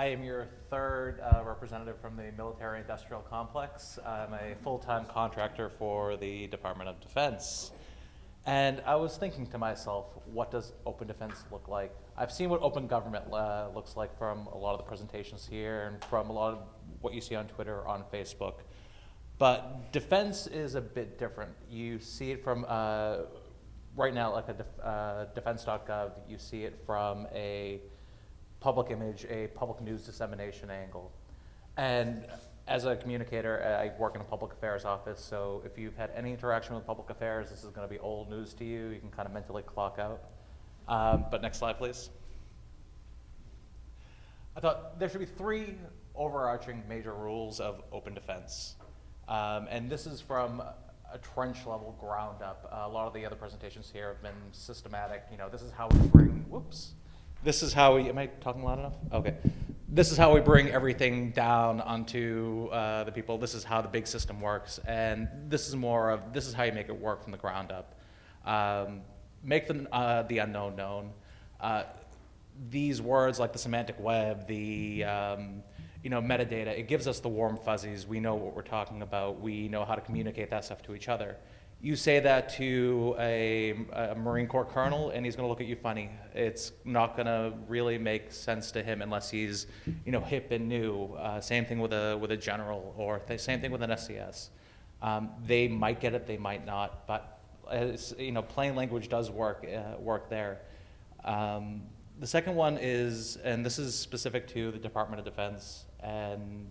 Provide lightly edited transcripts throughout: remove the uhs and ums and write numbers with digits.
I am your third representative from the military-industrial complex. I'm a full-time contractor for the Department of Defense. And I was thinking to myself, what does open defense look like? I've seen what open government looks like from a lot of the presentations here and from a lot of what you see on Twitter or on Facebook. But defense is a bit different. You see it from, right now, like a defense.gov, you see it from a public image, a public news dissemination angle. And as a communicator, I work in a public affairs office, so if you've had any interaction with public affairs, this is going to be old news to you. You can kind of mentally clock out. But next slide, please. I thought there should be three overarching major rules of open defense. And this is from a trench level ground up. A lot of the other presentations here have been systematic. You know, this is how we bring, whoops. This is how we, am I talking loud enough? Okay. This is how we bring everything down onto the people. This is how the big system works. And this is more of, this is how you make it work from the ground up. Make the unknown known. These words like the semantic web, the metadata, it gives us the warm fuzzies. We know what we're talking about. We know how to communicate that stuff to each other. You say that to a Marine Corps colonel, and he's going to look at you funny. It's not going to really make sense to him unless he's, hip and new. Same thing with a general, or same thing with an SCS. They might get it, they might not, but plain language does work there. The second one is, and this is specific to the Department of Defense and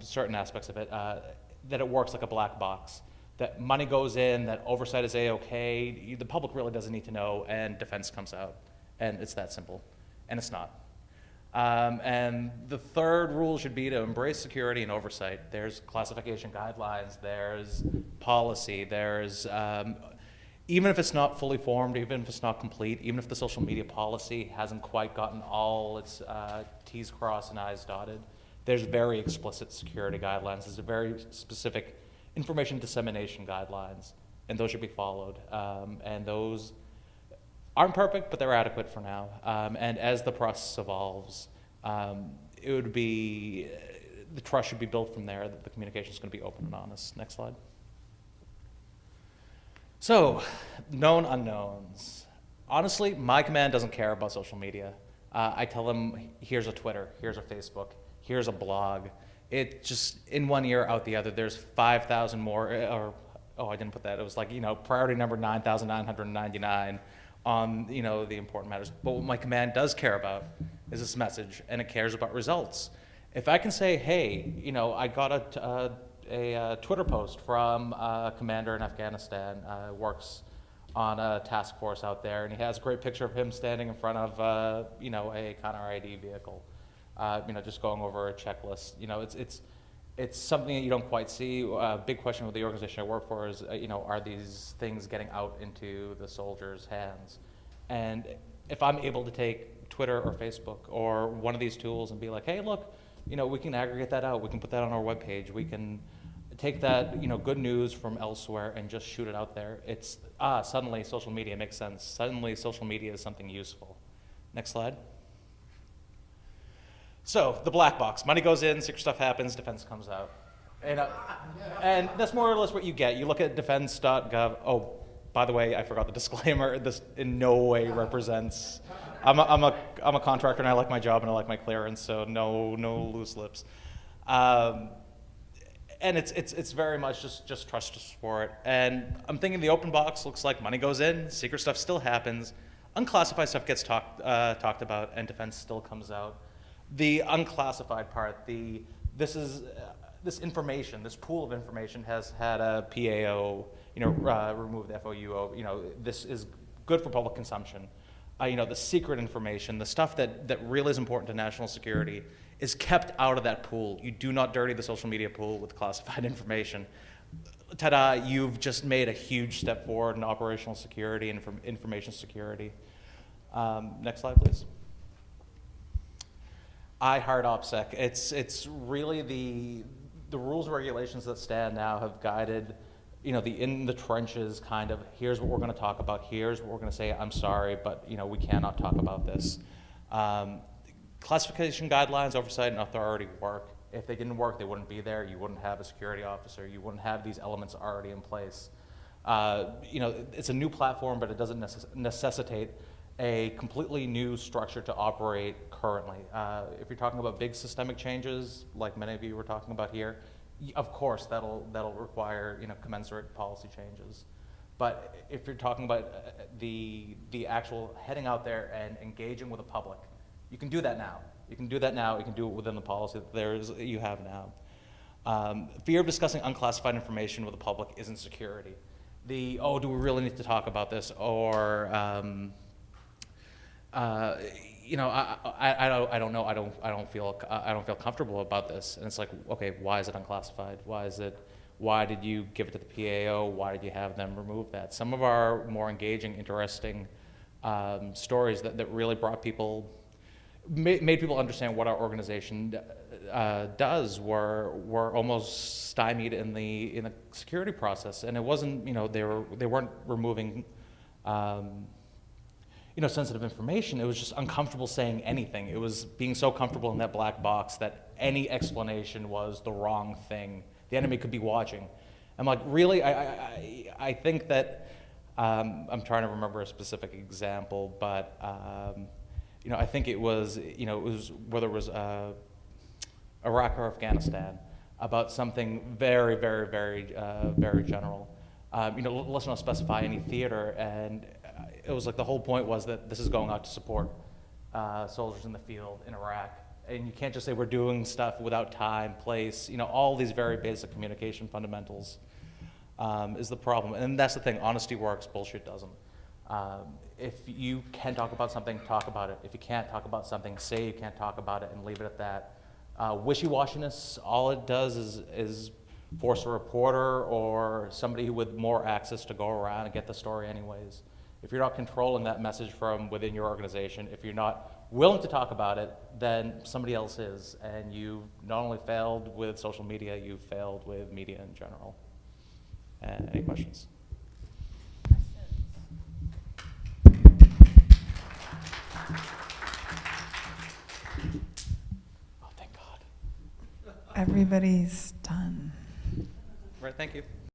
certain aspects of it, that it works like a black box. That money goes in, that oversight is A-okay, the public really doesn't need to know, and defense comes out. And it's that simple. And it's not. And the third rule should be to embrace security and oversight. There's classification guidelines, there's policy, there's, even if it's not fully formed, even if it's not complete, even if the social media policy hasn't quite gotten all its T's crossed and I's dotted, there's very explicit security guidelines. There's a very specific information dissemination guidelines, and those should be followed. And those aren't perfect, but they're adequate for now. And as the process evolves, it would be, the trust should be built from there, that the communication is going to be open and honest. Next slide. So, known unknowns. Honestly, my command doesn't care about social media. I tell them, here's a Twitter, here's a Facebook, here's a blog. It just, in one ear, out the other, there's 5,000 more, I didn't put that. It was like, priority number 9,999 on, the important matters. But what my command does care about is this message, and it cares about results. If I can say, hey, I got a Twitter post from a commander in Afghanistan, works on a task force out there, and he has a great picture of him standing in front of, a counter-ID vehicle. Just going over a checklist. It's something that you don't quite see. A big question with the organization I work for is, are these things getting out into the soldiers' hands? And if I'm able to take Twitter or Facebook or one of these tools and be like, hey, look, we can aggregate that out. We can put that on our webpage. We can take that, good news from elsewhere and just shoot it out there. It's, suddenly social media makes sense. Suddenly social media is something useful. Next slide. So, the black box. Money goes in, secret stuff happens, defense comes out. And that's more or less what you get. You look at defense.gov. Oh, by the way, I forgot the disclaimer. This in no way represents. I'm a contractor and I like my job and I like my clearance, so no loose lips. And it's very much just trust us for it. And I'm thinking the open box looks like money goes in, secret stuff still happens, unclassified stuff gets talked about, and defense still comes out. The unclassified part, this information, this pool of information has had a PAO, remove the FOUO, this is good for public consumption. The secret information, the stuff that really is important to national security is kept out of that pool. You do not dirty the social media pool with classified information. Ta-da, you've just made a huge step forward in operational security and information security. Next slide, please. I heart OPSEC. It's really the rules and regulations that stand now have guided, the in the trenches kind of, here's what we're going to talk about, here's what we're going to say, I'm sorry, but we cannot talk about this. classification guidelines, oversight, and authority work. If they didn't work, they wouldn't be there. You wouldn't have a security officer. You wouldn't have these elements already in place. It's a new platform, but it doesn't necessitate a completely new structure to operate currently. If you're talking about big systemic changes, like many of you were talking about here, of course that'll require commensurate policy changes. But if you're talking about the actual heading out there and engaging with the public, you can do that now. You can do that now. You can do it within the policy that you have now. Fear of discussing unclassified information with the public isn't security. Do we really need to talk about this? Or I don't know. I don't feel comfortable about this. And it's like, okay, why is it unclassified? Why did you give it to the PAO? Why did you have them remove that? Some of our more engaging, interesting stories that really made people understand what our organization does were almost stymied in the security process. And it wasn't, they weren't removing sensitive information. It was just uncomfortable saying anything. It was being so comfortable in that black box that any explanation was the wrong thing. The enemy could be watching. I'm like, really? I think that, I'm trying to remember a specific example, but I think it was whether it was Iraq or Afghanistan, about something very, very, very, very general. Let's not specify any theater, and it was like the whole point was that this is going out to support soldiers in the field in Iraq. And you can't just say we're doing stuff without time, place, all these very basic communication fundamentals is the problem. And that's the thing, honesty works, bullshit doesn't. If you can talk about something, talk about it. If you can't talk about something, say you can't talk about it and leave it at that. Wishy-washiness, all it does is force a reporter or somebody with more access to go around and get the story anyways. If you're not controlling that message from within your organization, if you're not willing to talk about it, then somebody else is. And you've not only failed with social media, you've failed with media in general. Any questions? Oh, thank God. Everybody's done. Right, thank you.